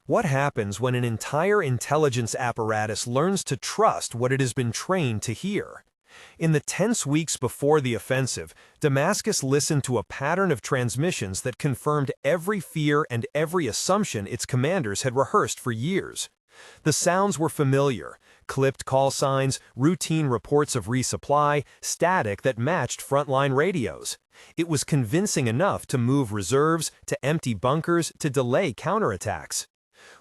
What happens when an entire intelligence apparatus learns to trust what it has been trained to hear? In the tense weeks before the offensive, Damascus listened to a pattern of transmissions that confirmed every fear and every assumption its commanders had rehearsed for years. The sounds were familiar: clipped call signs, routine reports of resupply, static that matched frontline radios. It was convincing enough to move reserves, to empty bunkers, to delay counterattacks.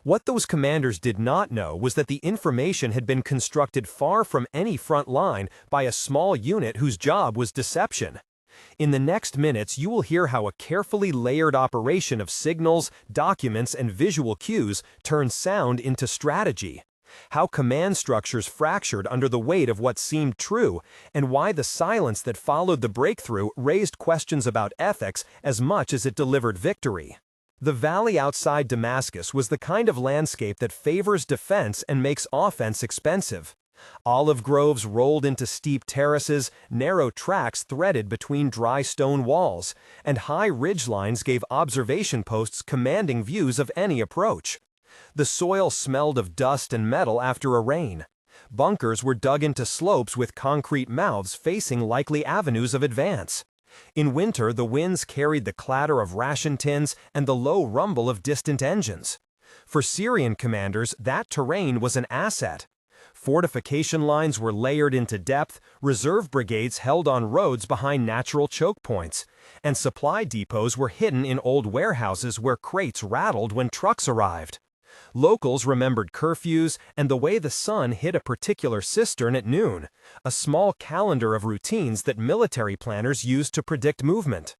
What those commanders did not know was that the information had been constructed far from any front line by a small unit whose job was deception. In the next minutes, you will hear how a carefully layered operation of signals, documents, and visual cues turned sound into strategy. How command structures fractured under the weight of what seemed true, and why the silence that followed the breakthrough raised questions about ethics as much as it delivered victory. The valley outside Damascus was the kind of landscape that favors defense and makes offense expensive. Olive groves rolled into steep terraces, narrow tracks threaded between dry stone walls, and high ridgelines gave observation posts commanding views of any approach. The soil smelled of dust and metal after a rain. Bunkers were dug into slopes with concrete mouths facing likely avenues of advance. In winter, the winds carried the clatter of ration tins and the low rumble of distant engines. For Syrian commanders, that terrain was an asset. Fortification lines were layered into depth, reserve brigades held on roads behind natural choke points, and supply depots were hidden in old warehouses where crates rattled when trucks arrived. Locals remembered curfews and the way the sun hit a particular cistern at noon, a small calendar of routines that military planners used to predict movement.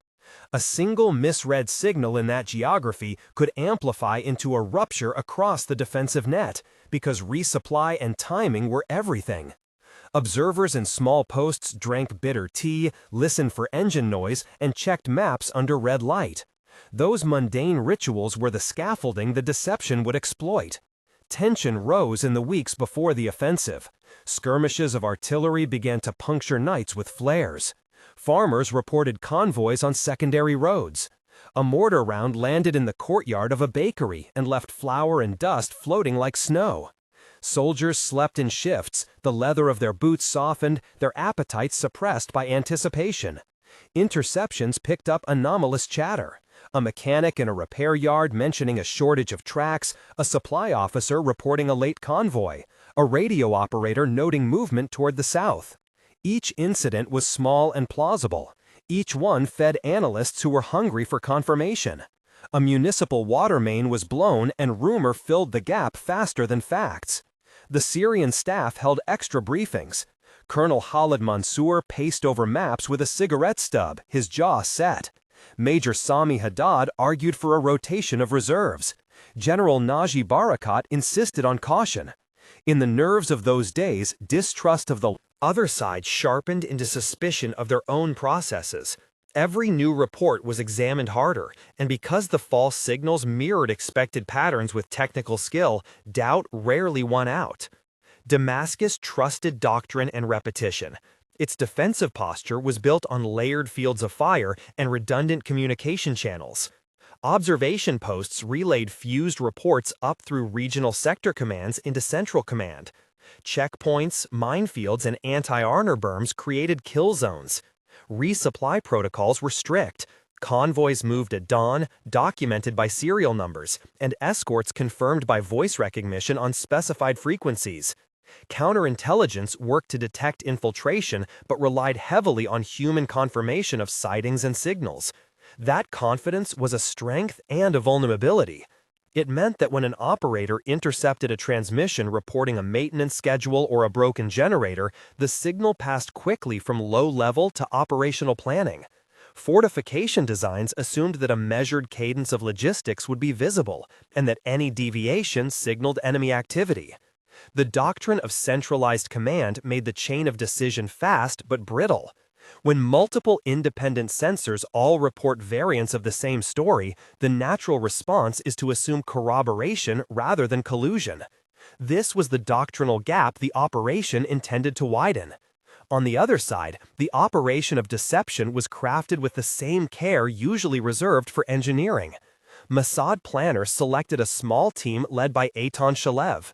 A single misread signal in that geography could amplify into a rupture across the defensive net, because resupply and timing were everything. Observers in small posts drank bitter tea, listened for engine noise, and checked maps under red light. Those mundane rituals were the scaffolding the deception would exploit. Tension rose in the weeks before the offensive. Skirmishes of artillery began to puncture nights with flares. Farmers reported convoys on secondary roads. A mortar round landed in the courtyard of a bakery and left flour and dust floating like snow. Soldiers slept in shifts, the leather of their boots softened, their appetites suppressed by anticipation. Interceptions picked up anomalous chatter. A mechanic in a repair yard mentioning a shortage of tracks, a supply officer reporting a late convoy, a radio operator noting movement toward the south. Each incident was small and plausible. Each one fed analysts who were hungry for confirmation. A municipal water main was blown and rumor filled the gap faster than facts. The Syrian staff held extra briefings. Colonel Khalid Mansour paced over maps with a cigarette stub, his jaw set. Major Sami Haddad argued for a rotation of reserves. General Naji Barakat insisted on caution. In the nerves of those days, distrust of the other side sharpened into suspicion of their own processes. Every new report was examined harder, and because the false signals mirrored expected patterns with technical skill, doubt rarely won out. Damascus trusted doctrine and repetition. Its defensive posture was built on layered fields of fire and redundant communication channels. Observation posts relayed fused reports up through regional sector commands into central command. Checkpoints, minefields, and anti-armor berms created kill zones. Resupply protocols were strict. Convoys moved at dawn, documented by serial numbers, and escorts confirmed by voice recognition on specified frequencies. Counterintelligence worked to detect infiltration but relied heavily on human confirmation of sightings and signals. That confidence was a strength and a vulnerability. It meant that when an operator intercepted a transmission reporting a maintenance schedule or a broken generator, the signal passed quickly from low level to operational planning. Fortification designs assumed that a measured cadence of logistics would be visible, and that any deviation signaled enemy activity. The doctrine of centralized command made the chain of decision fast but brittle. When multiple independent sensors all report variants of the same story, the natural response is to assume corroboration rather than collusion. This was the doctrinal gap the operation intended to widen. On the other side, the operation of deception was crafted with the same care usually reserved for engineering. Mossad planners selected a small team led by Eitan Shalev.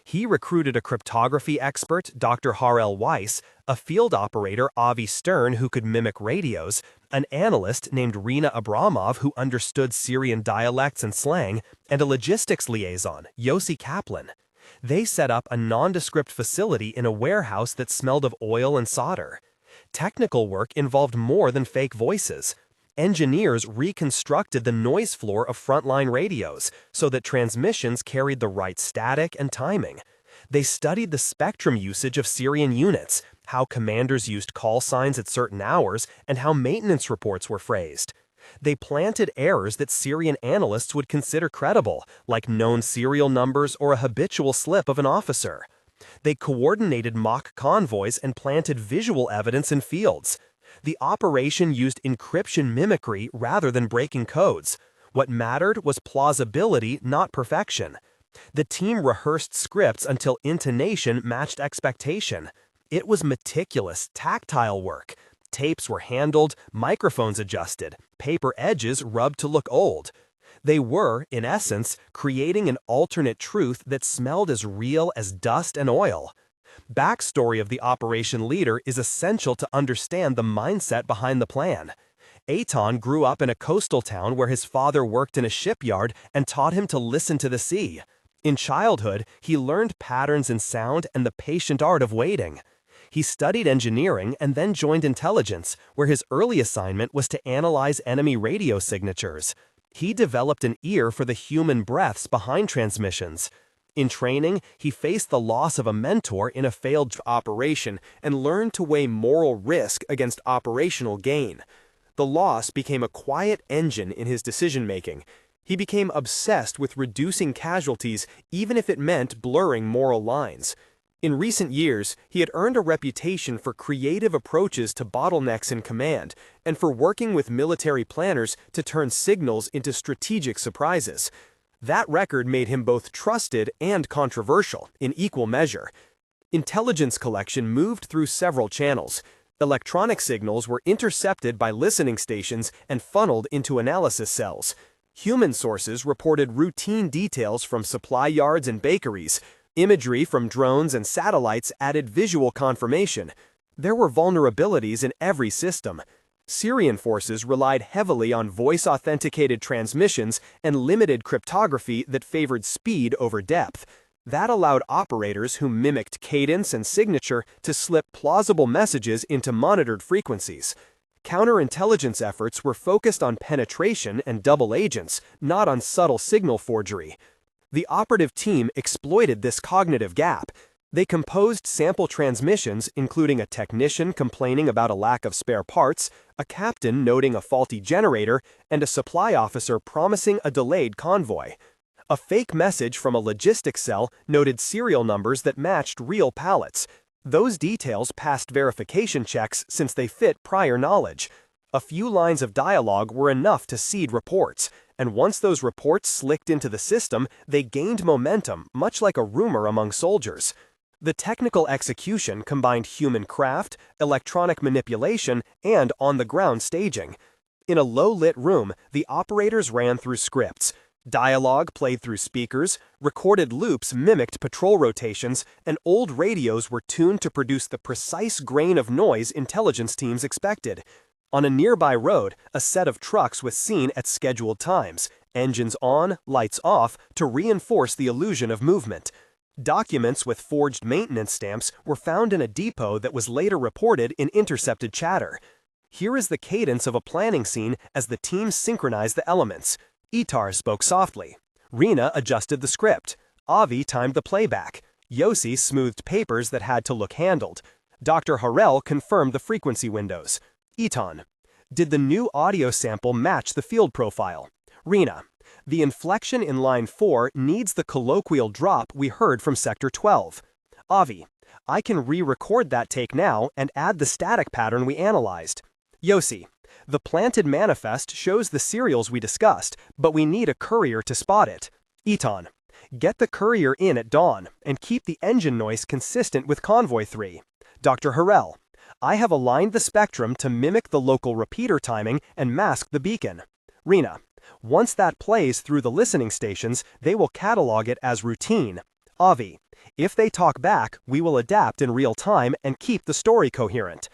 He recruited a cryptography expert, Dr. Harel Weiss, a field operator, Avi Stern, who could mimic radios, an analyst named Rina Abramov, who understood Syrian dialects and slang, and a logistics liaison, Yossi Kaplan. They set up a nondescript facility in a warehouse that smelled of oil and solder. Technical work involved more than fake voices. Engineers reconstructed the noise floor of frontline radios so that transmissions carried the right static and timing. They studied the spectrum usage of Syrian units, how commanders used call signs at certain hours, and how maintenance reports were phrased. They planted errors that Syrian analysts would consider credible, like known serial numbers or a habitual slip of an officer. They coordinated mock convoys and planted visual evidence in fields. The operation used encryption mimicry rather than breaking codes. What mattered was plausibility, not perfection. The team rehearsed scripts until intonation matched expectation. It was meticulous, tactile work. Tapes were handled, microphones adjusted, paper edges rubbed to look old. They were, in essence, creating an alternate truth that smelled as real as dust and oil. Backstory of the operation leader is essential to understand the mindset behind the plan. Eitan grew up in a coastal town where his father worked in a shipyard and taught him to listen to the sea. In childhood, he learned patterns in sound and the patient art of waiting. He studied engineering and then joined intelligence, where his early assignment was to analyze enemy radio signatures. He developed an ear for the human breaths behind transmissions. In training, he faced the loss of a mentor in a failed operation and learned to weigh moral risk against operational gain. The loss became a quiet engine in his decision-making. He became obsessed with reducing casualties even if it meant blurring moral lines. In recent years, he had earned a reputation for creative approaches to bottlenecks in command and for working with military planners to turn signals into strategic surprises. That record made him both trusted and controversial in equal measure. Intelligence collection moved through several channels. Electronic signals were intercepted by listening stations and funneled into analysis cells. Human sources reported routine details from supply yards and bakeries. Imagery from drones and satellites added visual confirmation. There were vulnerabilities in every system. Syrian forces relied heavily on voice-authenticated transmissions and limited cryptography that favored speed over depth. That allowed operators who mimicked cadence and signature to slip plausible messages into monitored frequencies. Counterintelligence efforts were focused on penetration and double agents, not on subtle signal forgery. The operative team exploited this cognitive gap. They composed sample transmissions, including a technician complaining about a lack of spare parts, a captain noting a faulty generator, and a supply officer promising a delayed convoy. A fake message from a logistics cell noted serial numbers that matched real pallets. Those details passed verification checks since they fit prior knowledge. A few lines of dialogue were enough to seed reports, and once those reports slicked into the system, they gained momentum, much like a rumor among soldiers. The technical execution combined human craft, electronic manipulation, and on-the-ground staging. In a low-lit room, the operators ran through scripts. Dialogue played through speakers, recorded loops mimicked patrol rotations, and old radios were tuned to produce the precise grain of noise intelligence teams expected. On a nearby road, a set of trucks was seen at scheduled times, engines on, lights off, to reinforce the illusion of movement. Documents with forged maintenance stamps were found in a depot that was later reported in intercepted chatter. Here is the cadence of a planning scene as the team synchronized the elements. Itar spoke softly. Rina adjusted the script. Avi timed the playback. Yossi smoothed papers that had to look handled. Dr. Harel confirmed the frequency windows. Eitan: did the new audio sample match the field profile? Rina: the inflection in line 4 needs the colloquial drop we heard from Sector 12. Avi: I can re-record that take now and add the static pattern we analyzed. Yossi: the planted manifest shows the serials we discussed, but we need a courier to spot it. Eitan: get the courier in at dawn and keep the engine noise consistent with Convoy 3. Dr. Harel: I have aligned the spectrum to mimic the local repeater timing and mask the beacon. Rina: Once that plays through the listening stations, they will catalog it as routine. Avi. If they talk back, we will adapt in real time and keep the story coherent.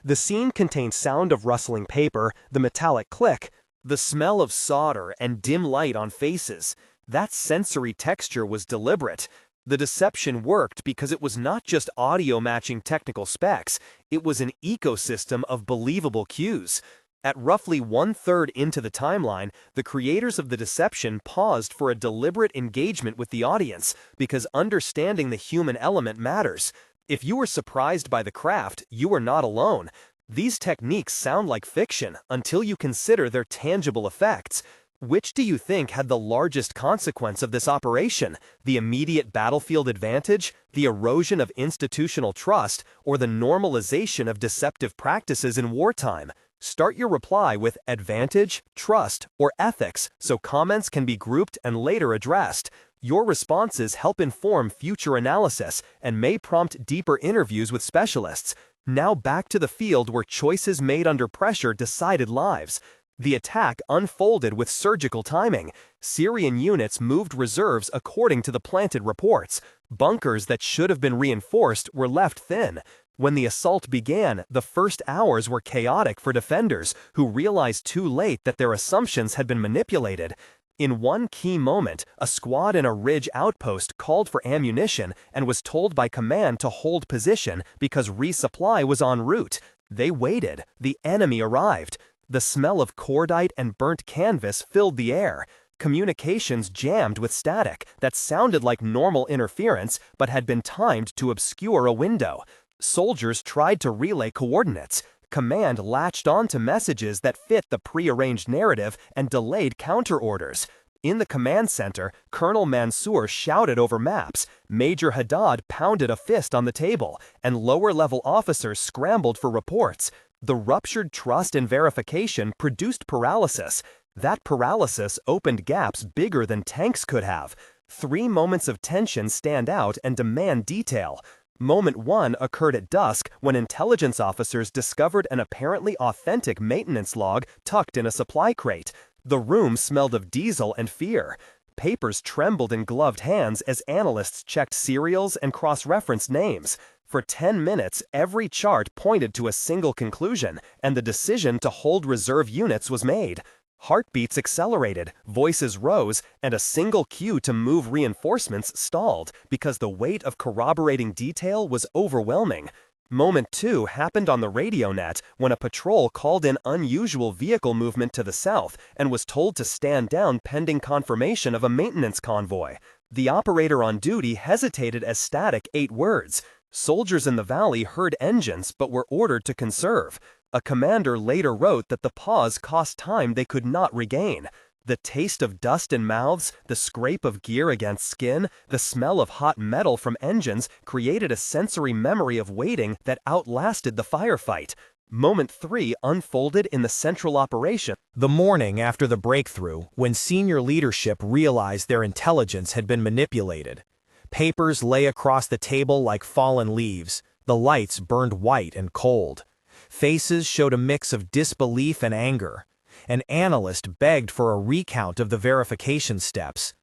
The scene contains sound of rustling paper, the metallic click, the smell of solder and dim light on faces. That sensory texture was deliberate. The deception worked because it was not just audio matching technical specs, it was an ecosystem of believable cues. At roughly 1/3 into the timeline, the creators of the deception paused for a deliberate engagement with the audience, because understanding the human element matters. If you were surprised by the craft, you were not alone. These techniques sound like fiction until you consider their tangible effects. Which do you think had the largest consequence of this operation? The immediate battlefield advantage, the erosion of institutional trust, or the normalization of deceptive practices in wartime? Start your reply with advantage, trust, or ethics so comments can be grouped and later addressed. Your responses help inform future analysis and may prompt deeper interviews with specialists. Now back to the field where choices made under pressure decided lives. The attack unfolded with surgical timing. Syrian units moved reserves according to the planted reports. Bunkers that should have been reinforced were left thin. When the assault began, the first hours were chaotic for defenders who realized too late that their assumptions had been manipulated. In one key moment, a squad in a ridge outpost called for ammunition and was told by command to hold position because resupply was en route. They waited. The enemy arrived. The smell of cordite and burnt canvas filled the air. Communications jammed with static that sounded like normal interference but had been timed to obscure a window. Soldiers tried to relay coordinates. Command latched onto messages that fit the prearranged narrative and delayed counter-orders. In the command center, Colonel Mansour shouted over maps, Major Haddad pounded a fist on the table, and lower-level officers scrambled for reports. The ruptured trust and verification produced paralysis. That paralysis opened gaps bigger than tanks could have. 3 moments of tension stand out and demand detail. Moment 1 occurred at dusk when intelligence officers discovered an apparently authentic maintenance log tucked in a supply crate. The room smelled of diesel and fear. Papers trembled in gloved hands as analysts checked serials and cross-referenced names. For 10 minutes, every chart pointed to a single conclusion, and the decision to hold reserve units was made. Heartbeats accelerated, voices rose, and a single cue to move reinforcements stalled because the weight of corroborating detail was overwhelming. Moment 2 happened on the radio net when a patrol called in unusual vehicle movement to the south and was told to stand down pending confirmation of a maintenance convoy. The operator on duty hesitated as static 8 words. Soldiers in the valley heard engines but were ordered to conserve. A commander later wrote that the pause cost time they could not regain. The taste of dust in mouths, the scrape of gear against skin, the smell of hot metal from engines created a sensory memory of waiting that outlasted the firefight. Moment 3 unfolded in the central operation. The morning after the breakthrough, when senior leadership realized their intelligence had been manipulated. Papers lay across the table like fallen leaves. The lights burned white and cold. Faces showed a mix of disbelief and anger. An analyst begged for a recount of the verification steps.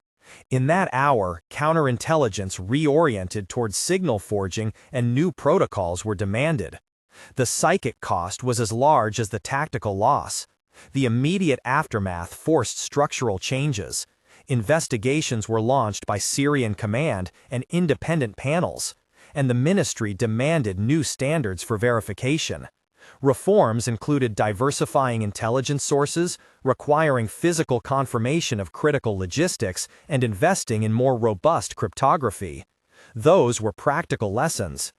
In that hour, counterintelligence reoriented towards signal forging and new protocols were demanded. The psychic cost was as large as the tactical loss. The immediate aftermath forced structural changes. Investigations were launched by Syrian command and independent panels, and the ministry demanded new standards for verification. Reforms included diversifying intelligence sources, requiring physical confirmation of critical logistics, and investing in more robust cryptography. Those were practical lessons.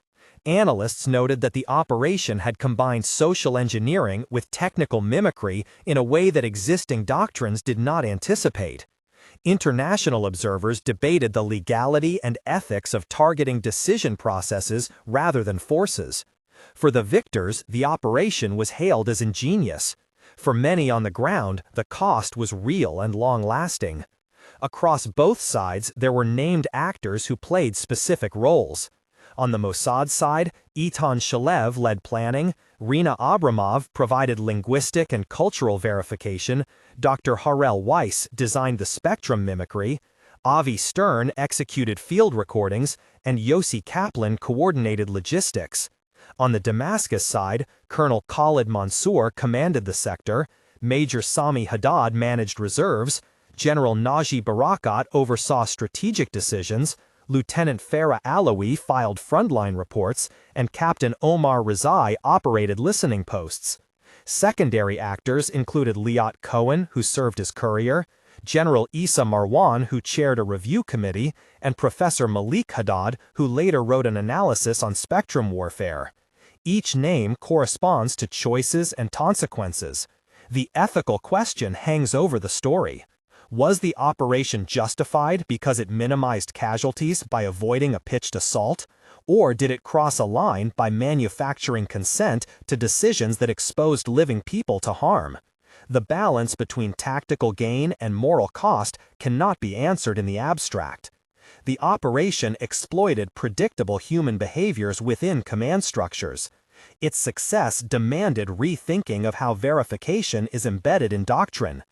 Analysts noted that the operation had combined social engineering with technical mimicry in a way that existing doctrines did not anticipate. International observers debated the legality and ethics of targeting decision processes rather than forces. For the victors, the operation was hailed as ingenious. For many on the ground, the cost was real and long-lasting. Across both sides, there were named actors who played specific roles. On the Mossad side, Eitan Shalev led planning, Rina Abramov provided linguistic and cultural verification, Dr. Harel Weiss designed the spectrum mimicry, Avi Stern executed field recordings, and Yossi Kaplan coordinated logistics. On the Damascus side, Colonel Khalid Mansour commanded the sector, Major Sami Haddad managed reserves, General Naji Barakat oversaw strategic decisions, Lieutenant Farah Alawi filed frontline reports, and Captain Omar Rizai operated listening posts. Secondary actors included Liat Cohen, who served as courier, General Issa Marwan, who chaired a review committee, and Professor Malik Haddad, who later wrote an analysis on spectrum warfare. Each name corresponds to choices and consequences. The ethical question hangs over the story. Was the operation justified because it minimized casualties by avoiding a pitched assault? Or did it cross a line by manufacturing consent to decisions that exposed living people to harm? The balance between tactical gain and moral cost cannot be answered in the abstract. The operation exploited predictable human behaviors within command structures. Its success demanded rethinking of how verification is embedded in doctrine.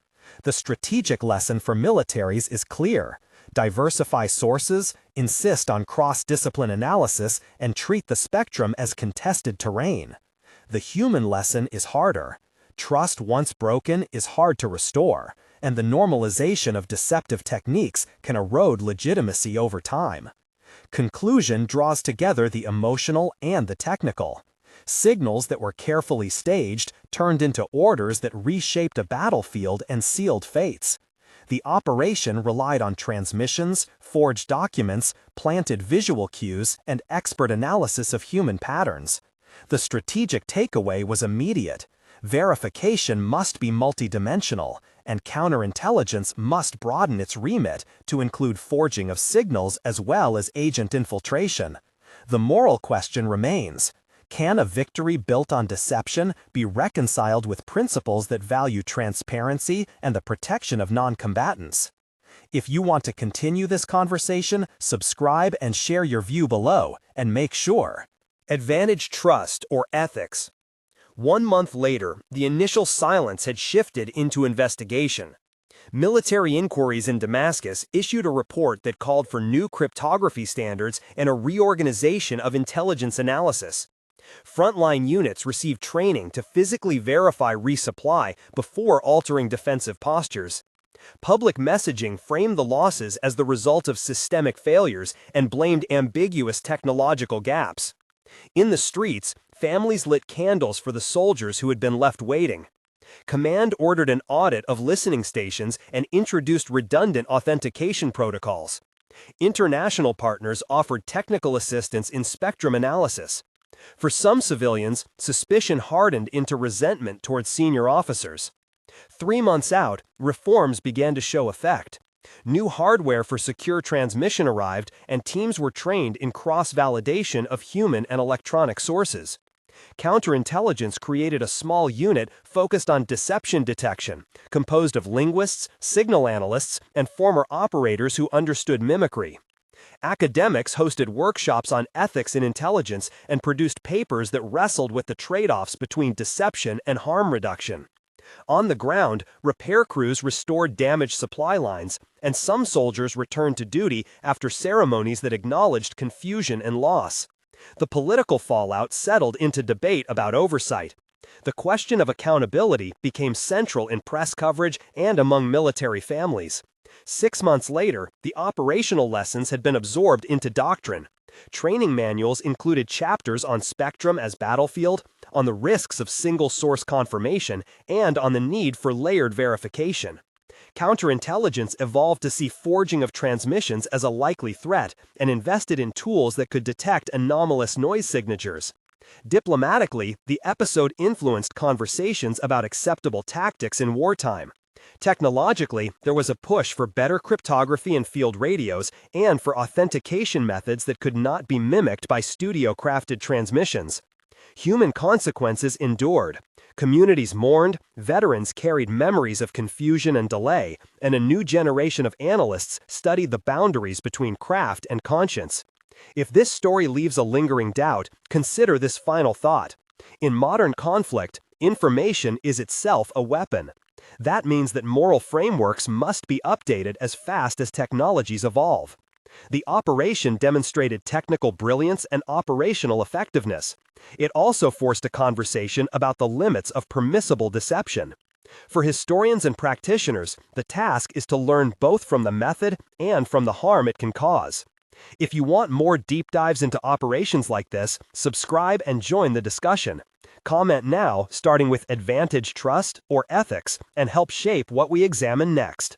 The strategic lesson for militaries is clear. Diversify sources, insist on cross-discipline analysis, and treat the spectrum as contested terrain. The human lesson is harder. Trust once broken is hard to restore, and the normalization of deceptive techniques can erode legitimacy over time. Conclusion draws together the emotional and the technical. Signals that were carefully staged turned into orders that reshaped a battlefield and sealed fates. The operation relied on transmissions, forged documents, planted visual cues, and expert analysis of human patterns. The strategic takeaway was immediate. Verification must be multidimensional, and counterintelligence must broaden its remit to include forging of signals as well as agent infiltration. The moral question remains: can a victory built on deception be reconciled with principles that value transparency and the protection of non-combatants? If you want to continue this conversation, subscribe and share your view below, and make sure. Advantage trust or ethics. 1 month later, the initial silence had shifted into investigation. Military inquiries in Damascus issued a report that called for new cryptography standards and a reorganization of intelligence analysis. Frontline units received training to physically verify resupply before altering defensive postures. Public messaging framed the losses as the result of systemic failures and blamed ambiguous technological gaps. In the streets, families lit candles for the soldiers who had been left waiting. Command ordered an audit of listening stations and introduced redundant authentication protocols. International partners offered technical assistance in spectrum analysis. For some civilians, suspicion hardened into resentment towards senior officers. 3 months out, reforms began to show effect. New hardware for secure transmission arrived, and teams were trained in cross-validation of human and electronic sources. Counterintelligence created a small unit focused on deception detection, composed of linguists, signal analysts, and former operators who understood mimicry. Academics hosted workshops on ethics in intelligence and produced papers that wrestled with the trade-offs between deception and harm reduction. On the ground, repair crews restored damaged supply lines, and some soldiers returned to duty after ceremonies that acknowledged confusion and loss. The political fallout settled into debate about oversight. The question of accountability became central in press coverage and among military families. 6 months later, the operational lessons had been absorbed into doctrine. Training manuals included chapters on spectrum as battlefield, on the risks of single-source confirmation, and on the need for layered verification. Counterintelligence evolved to see forging of transmissions as a likely threat and invested in tools that could detect anomalous noise signatures. Diplomatically, the episode influenced conversations about acceptable tactics in wartime. Technologically, there was a push for better cryptography in field radios and for authentication methods that could not be mimicked by studio-crafted transmissions. Human consequences endured. Communities mourned, veterans carried memories of confusion and delay, and a new generation of analysts studied the boundaries between craft and conscience. If this story leaves a lingering doubt, consider this final thought. In modern conflict, information is itself a weapon. That means that moral frameworks must be updated as fast as technologies evolve. The operation demonstrated technical brilliance and operational effectiveness. It also forced a conversation about the limits of permissible deception. For historians and practitioners, the task is to learn both from the method and from the harm it can cause. If you want more deep dives into operations like this, subscribe and join the discussion. Comment now, starting with advantage, trust, or ethics, and help shape what we examine next.